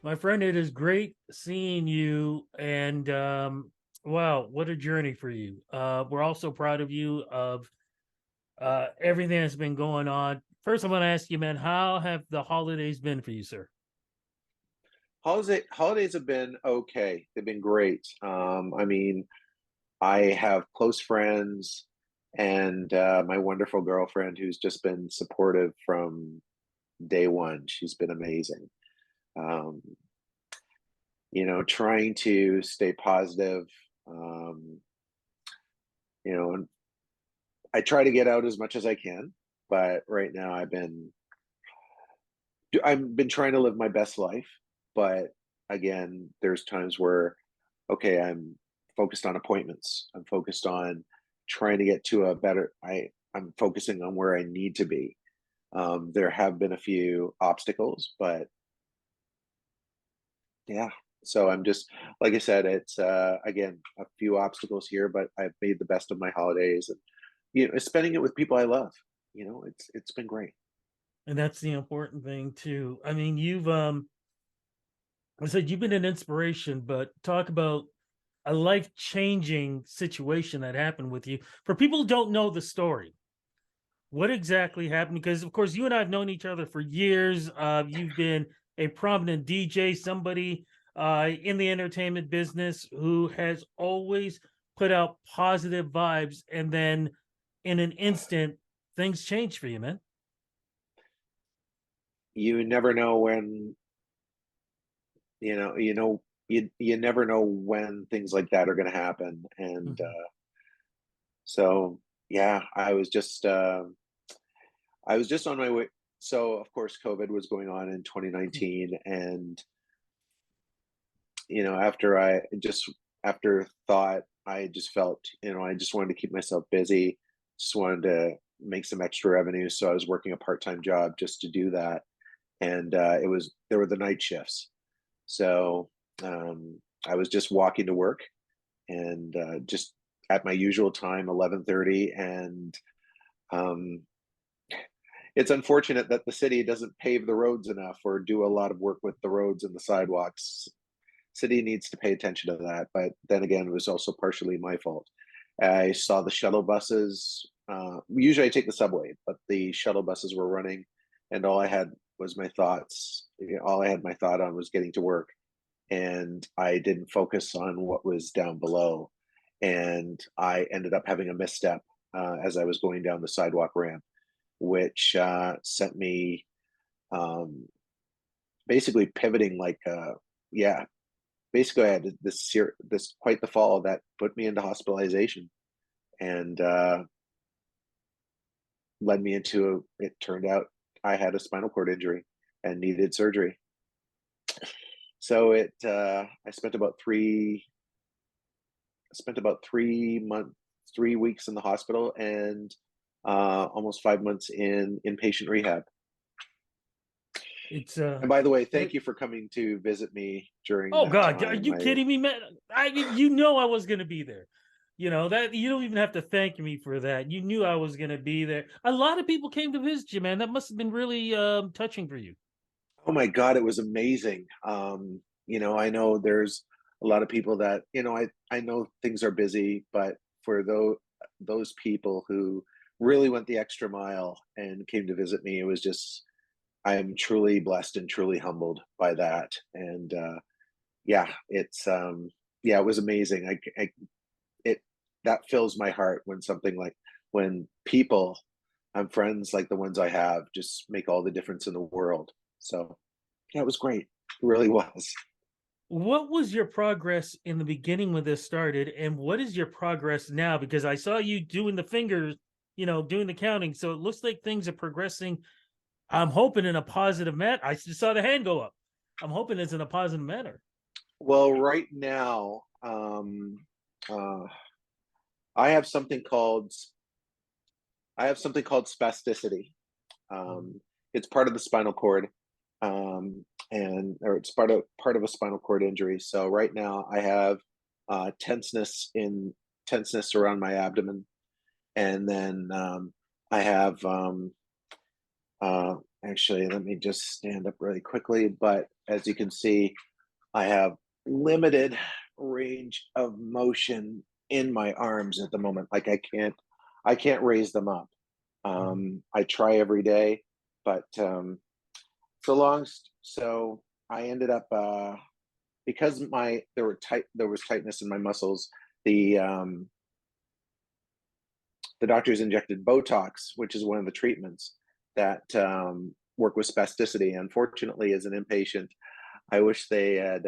My friend, it is great seeing you. And wow, what a journey for you. We're also proud of you of everything that's been going on. First, I want to ask you, man, how have the holidays been for you, sir? Holidays have been okay. They've been great. I mean, I have close friends and my wonderful girlfriend who's just been supportive from day one. She's been amazing. Um, trying to stay positive. Um, and I try to get out as much as I can, but right now I've been trying to live my best life, but again, there's times where, okay, I'm focused on appointments. I'm focused on trying to get to a better. I'm focusing on where I need to be. There have been a few obstacles, but yeah. So I'm just like I said, it's again a few obstacles here, but I've made the best of my holidays and spending it with people I love. It's been great. And that's the important thing too. I mean, I said you've been an inspiration, but talk about a life-changing situation that happened with you. For people who don't know the story, what exactly happened? Because of course you and I have known each other for years. You've been a prominent DJ, somebody in the entertainment business who has always put out positive vibes, and then in an instant, things change for you, man. You never know when you never know when things like that are going to happen, and Mhm. so yeah, I was just on my way. So of course COVID was going on in 2019, and after thought, I just felt, I just wanted to keep myself busy, just wanted to make some extra revenue, so I was working a part-time job just to do that. And there were the night shifts, so I was just walking to work, and just at my usual time, 11:30. And um, it's unfortunate that the city doesn't pave the roads enough or do a lot of work with the roads and the sidewalks. City needs to pay attention to that, but then again, it was also partially my fault. I saw the shuttle buses. Usually I take the subway, but the shuttle buses were running, and all I had was my thoughts. All I had my thought on was getting to work, and I didn't focus on what was down below. And I ended up having a misstep as I was going down the sidewalk ramp, which sent me um, basically pivoting like, yeah, basically I had this quite the fall that put me into hospitalization, and led me into it turned out I had a spinal cord injury and needed surgery. So I spent about 3 months, 3 weeks in the hospital, and almost 5 months in inpatient rehab. It's And by the way, thank it, you for coming to visit me during oh that God, are time. you I kidding me, man? I mean, you know I was gonna be there. You know that you don't even have to thank me for that. You knew I was gonna be there. A lot of people came to visit you, man. That must have been really touching for you. Oh my God, it was amazing. I know there's a lot of people that, I know things are busy, but for those people who really went the extra mile and came to visit me, it was just, I am truly blessed and truly humbled by that. And yeah, yeah, it was amazing. It that fills my heart when something like when people I'm friends like the ones I have just make all the difference in the world. So yeah, it was great. It really was. What was your progress in the beginning when this started, and what is your progress now? Because I saw you doing the fingers, doing the counting. So it looks like things are progressing. I'm hoping in a positive manner. I just saw the hand go up. I'm hoping it's in a positive manner. Well, right now, uh, I have something called I have something called spasticity. Mhm. It's part of the spinal cord, and or it's part of a spinal cord injury. So right now, I have tenseness around my abdomen, and then I have actually, let me just stand up really quickly. But as you can see, I have limited range of motion in my arms at the moment. Like I can't raise them up. Mhm. I try every day, but so I ended up because there was tightness in my muscles. The um, the doctors injected Botox, which is one of the treatments that work with spasticity. Unfortunately, as an inpatient, I wish they had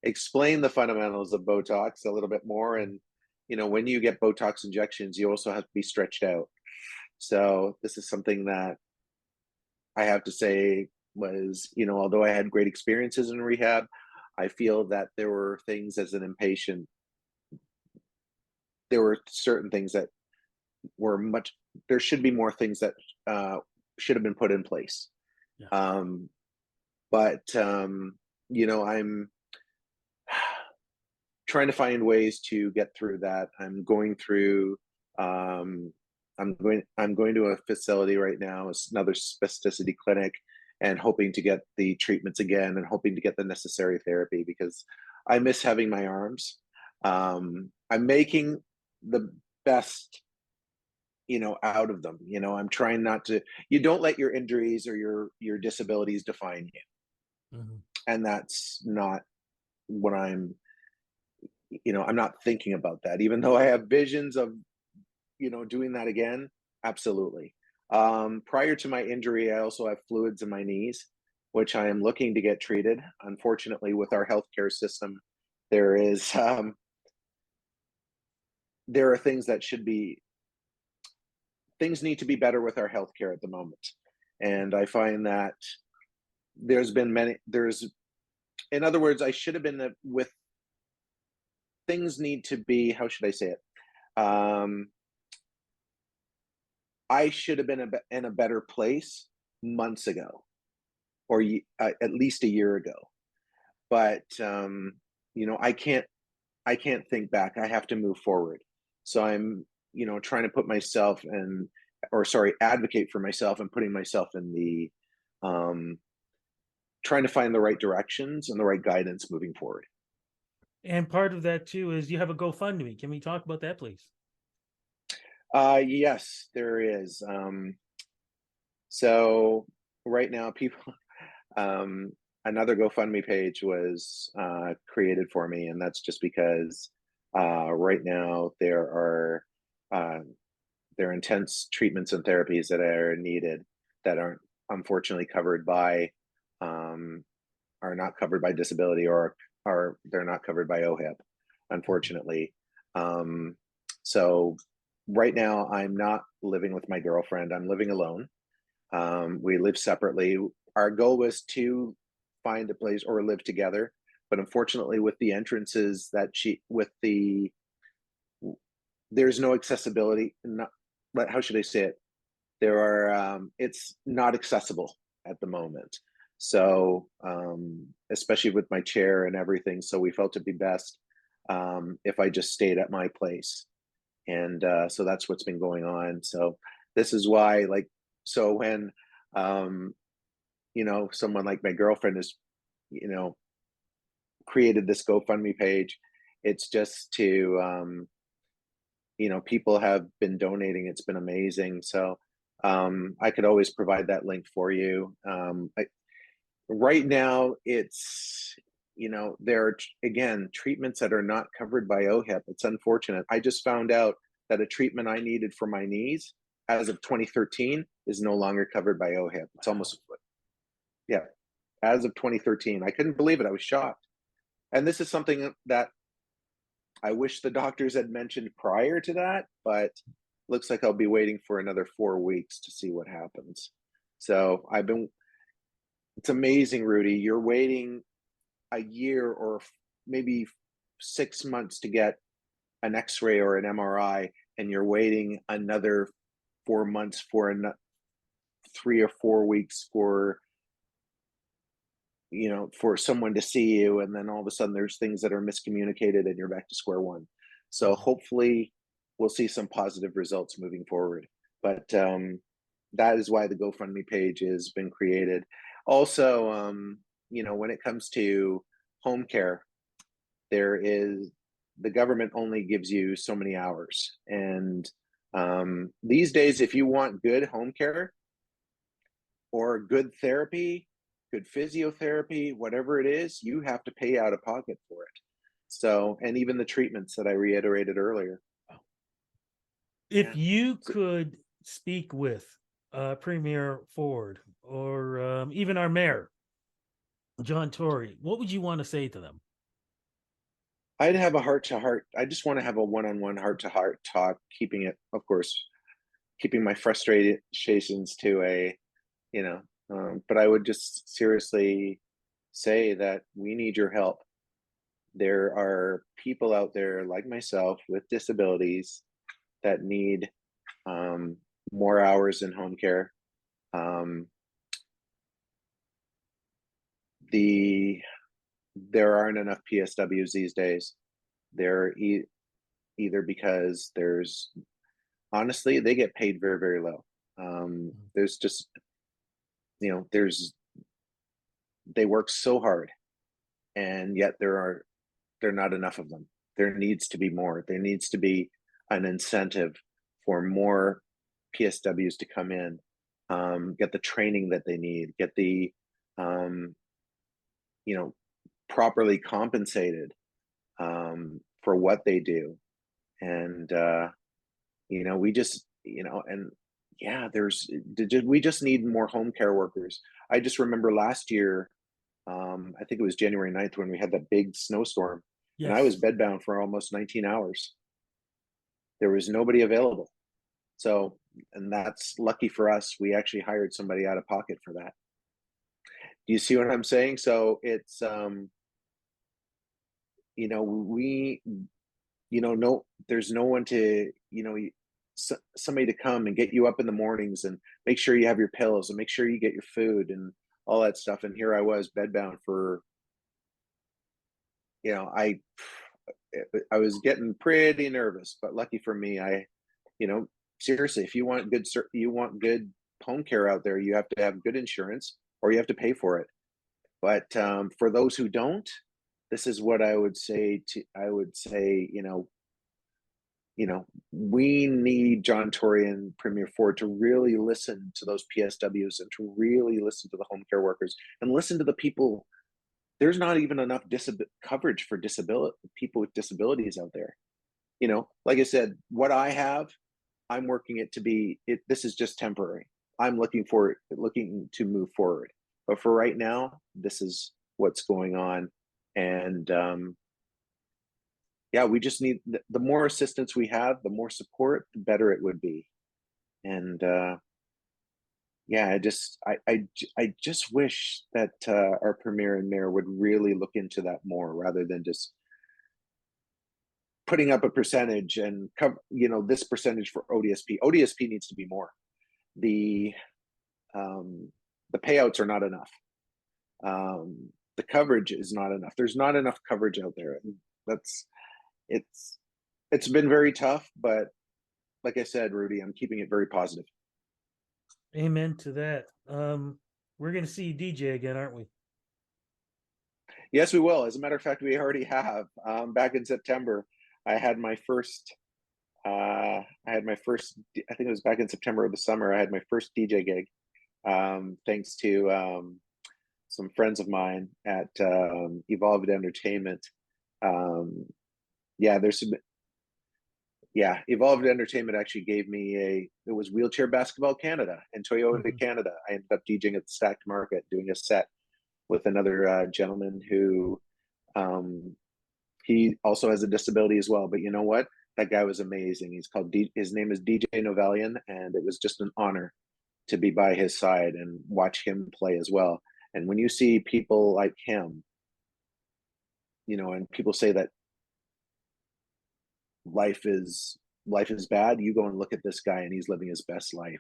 explained the fundamentals of Botox a little bit more. And when you get Botox injections, you also have to be stretched out. So this is something that I have to say was, although I had great experiences in rehab, I feel that there were things as an inpatient, there were certain things that were much, there should be more things that uh, should have been put in place. Yeah. Um, but I'm trying to find ways to get through that. Um, I'm going to a facility right now, it's another spasticity clinic, and hoping to get the treatments again and hoping to get the necessary therapy because I miss having my arms. I'm making the best, out of them. I'm trying not to, you don't let your injuries or your disabilities define you. Mhm. And that's not what I'm not thinking about that, even though I have visions of, doing that again. Absolutely. Prior to my injury, I also have fluids in my knees, which I am looking to get treated. Unfortunately, with our healthcare system, there is, there are things need to be better with our healthcare at the moment. And I find that there's, in other words, I should have been with, things need to be, how should I say it? I should have been in a better place months ago, or at least a year ago. But I can't think back. I have to move forward. So I'm trying to put myself in, or sorry, advocate for myself and putting myself in the um, trying to find the right directions and the right guidance moving forward. And part of that too is you have a GoFundMe. Can we talk about that, please? Yes, there is. So right now, people, um, another GoFundMe page was created for me, and that's just because right now uh, there are intense treatments and therapies that are needed that aren't unfortunately covered by um, are not covered by disability, or are they're not covered by OHIP, Mhm. unfortunately. Um, so right now, I'm not living with my girlfriend. I'm living alone. We live separately. Our goal was to find a place or live together, but unfortunately, with the entrances that there's no accessibility. Not, how should I say it? There are, it's not accessible at the moment. So, especially with my chair and everything, so we felt it'd be best if I just stayed at my place, and so that's what's been going on. So this is why, like, so when um, someone like my girlfriend has, you know, created this GoFundMe page, it's just to, people have been donating. It's been amazing. So I could always provide that link for you. Right now, it's, there are, again, treatments that are not covered by OHIP. It's unfortunate. I just found out that a treatment I needed for my knees as of 2013 is no longer covered by OHIP. It's Wow. almost, yeah, as of 2013. I couldn't believe it. I was shocked. And this is something that I wish the doctors had mentioned prior to that, but looks like I'll be waiting for another 4 weeks to see what happens. So it's amazing, Rudy. You're waiting a year or maybe 6 months to get an X-ray or an MRI, and you're waiting another 4 months for 3 or 4 weeks for for someone to see you, and then all of a sudden there's things that are miscommunicated and you're back to square one. So Mhm. hopefully we'll see some positive results moving forward. But that is why the GoFundMe page has been created. Also, when it comes to home care, there is the government only gives you so many hours. And these days, if you want good home care or good therapy, good physiotherapy, whatever it is, you have to pay out of pocket for it. So, and even the treatments that I reiterated earlier. If Yeah. you So, could speak with Premier Ford or even our mayor, John Tory, what would you want to say to them? I'd have a heart to heart. I just want to have a one-on-one heart to heart talk, keeping it, of course, keeping my frustrations to a, you know, but I would just seriously say that we need your help. There are people out there like myself with disabilities that need um, more hours in home care. Um, the there aren't enough PSWs these days. They're either because there's honestly they get paid very very low. There's just there's they work so hard, and yet there are not enough of them. There needs to be more. There needs to be an incentive for more PSWs to come in, get the training that they need, get the um, you know properly compensated for what they do, and we just and yeah, we just need more home care workers. I just remember last year, I think it was January 9th when we had that big snowstorm, and I was Yes. bedbound for almost 19 hours. There was nobody available. So, and that's lucky for us. We actually hired somebody out of pocket for that. Do you see what I'm saying? So it's, we, no, there's no one to, somebody to come and get you up in the mornings and make sure you have your pills and make sure you get your food and all that stuff. And here I was bedbound for, you know, I, I was getting pretty nervous, but lucky for me, you know, seriously, if you want good home care out there, you have to have good insurance or you have to pay for it. But for those who don't, this is what I would say I would say, we need John Tory and Premier Ford to really listen to those PSWs and to really listen to the home care workers and listen to the people. There's not even enough coverage for disability people with disabilities out there. Like I said, what I have, I'm working it to be it. This is just temporary. I'm looking to move forward. But for right now, this is what's going on. And yeah, we just need the more assistance we have, the more support, the better it would be. And yeah, I just wish that our premier and mayor would really look into that more rather than just putting up a percentage and this percentage for ODSP. ODSP needs to be more. The um, the payouts are not enough. The coverage is not enough. There's not enough coverage out there. That's it's it's been very tough, but like I said, Rudy, I'm keeping it very positive. Amen to that. We're going to see DJ again, aren't we? Yes, we will. As a matter of fact, we already have. Back in September, I had my first. I think it was back in September of the summer. I had my first DJ gig, thanks to some friends of mine at Evolved Entertainment. Um, yeah, Evolved Entertainment actually gave me it was Wheelchair Basketball Canada and Toyota Mhm. Canada. I ended up DJing at the Stacked Market, doing a set with another gentleman who um, he also has a disability as well. But you know what? That guy was amazing. His name is DJ Novalian, and it was just an honor to be by his side and watch him play as well. And when you see people like him, and people say that life is life is bad, you go and look at this guy and he's living his best life.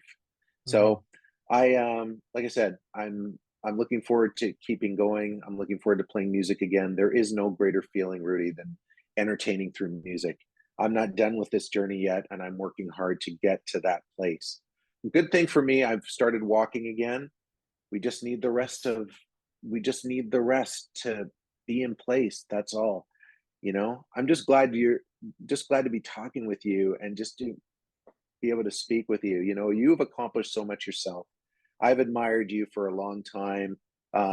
Mhm. So I like I said, I'm looking forward to keeping going. I'm looking forward to playing music again. There is no greater feeling, Rudy, than entertaining through music. I'm not done with this journey yet, and I'm working hard to get to that place. good thing for me, I've started walking again. We just need the rest of we just need the rest to be in place. That's all. I'm just glad to be talking with you and just to be able to speak with you. You've accomplished so much yourself. I've admired you for a long time,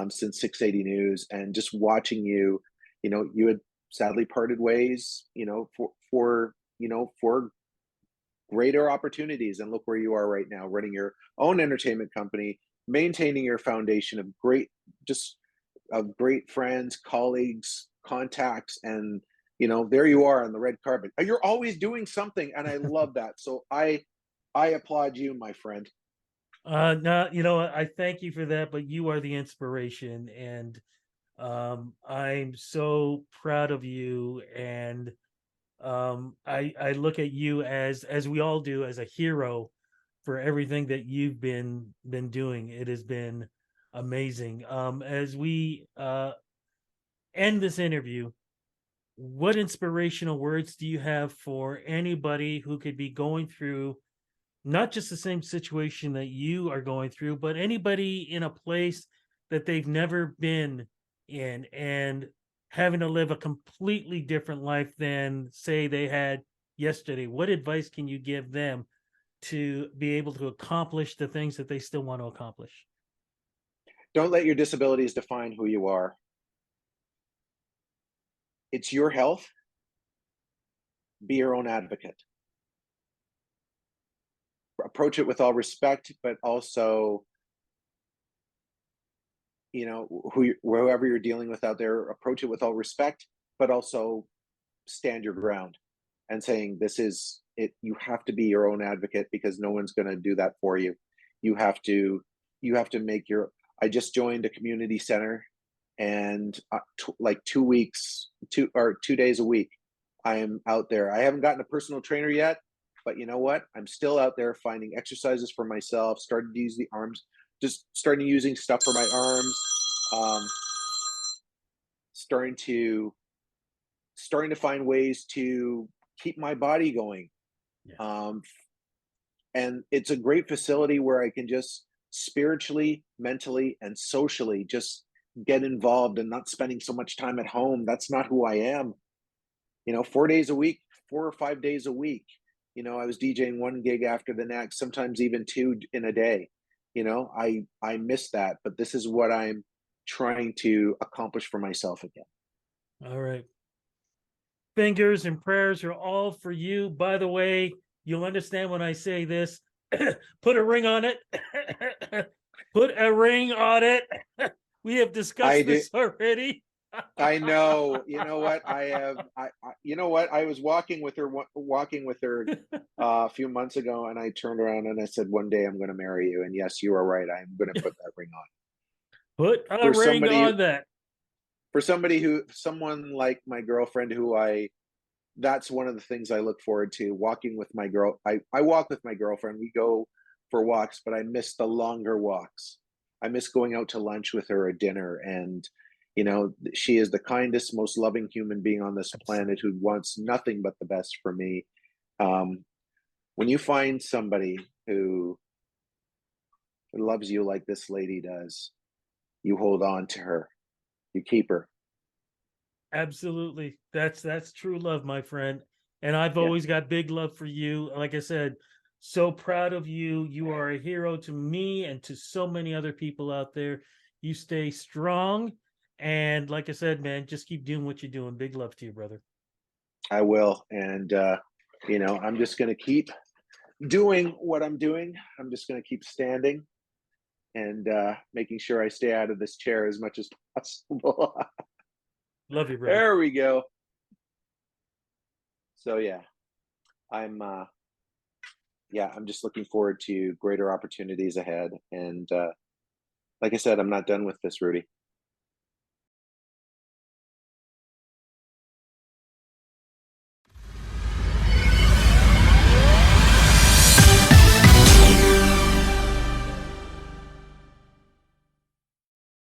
since 680 News, and just watching you. You had sadly parted ways. For greater opportunities, and look where you are right now, running your own entertainment company, maintaining your foundation of great friends, colleagues, contacts, and there you are on the red carpet. You're always doing something, and I love that. So I applaud you, my friend. No, I thank you for that, but you are the inspiration, and I'm so proud of you. And I look at you as we all do, as a hero for everything that you've been doing. It has been amazing. As we end this interview, what inspirational words do you have for anybody who could be going through not just the same situation that you are going through, but anybody in a place that they've never been in and having to live a completely different life than, say, they had yesterday? What advice can you give them to be able to accomplish the things that they still want to accomplish? Don't let your disabilities define who you are. It's your health. Be your own advocate. Approach it with all respect, but also, whoever you're dealing with out there, approach it with all respect, but also stand your ground and saying, this is it. You have to be your own advocate, because no one's going to do that for you. You have to, make your, I just joined a community center, and like 2 weeks, 2 days a week, I am out there. I haven't gotten a personal trainer yet, but you know what? I'm still out there finding exercises for myself, started to use the arms, just starting using stuff for my arms, um, starting to find ways to keep my body going. Yeah. And it's a great facility where I can just spiritually, mentally, and socially just get involved and not spending so much time at home. That's not who I am. 4 days a week, 4 or 5 days a week. I was DJing one gig after the next, sometimes even two in a day. I miss that, but this is what I'm trying to accomplish for myself again. All right. Fingers and prayers are all for you. By the way, you'll understand when I say this. Put a ring on it. Put a ring on it. We have I discussed do. this already. I know. You know what? I have. You know what? I was walking with her a few months ago, and I turned around and I said, "One day I'm going to marry you." And yes, you are right. I'm going to put that ring on. Put a For ring somebody, on that. someone like my girlfriend, that's one of the things I look forward to. Walking with my girl, I walk with my girlfriend. We go for walks, but I miss the longer walks. I miss going out to lunch with her or dinner, and she is the kindest, most loving human being on this planet who wants nothing but the best for me. Um, when you find somebody who loves you like this lady does, you hold on to her, you keep her. Absolutely. That's true love, my friend. And I've Yeah, always got big love for you. Like I said, so proud of you. You are a hero to me and to so many other people out there. You stay strong. And like I said, man, just keep doing what you're doing. Big love to you, brother. I will. And I'm just going to keep doing what I'm doing. I'm just going to keep standing and making sure I stay out of this chair as much as possible. Love you, brother. There we go. So yeah, I'm I'm just looking forward to greater opportunities ahead. And like I said, I'm not done with this, Rudy.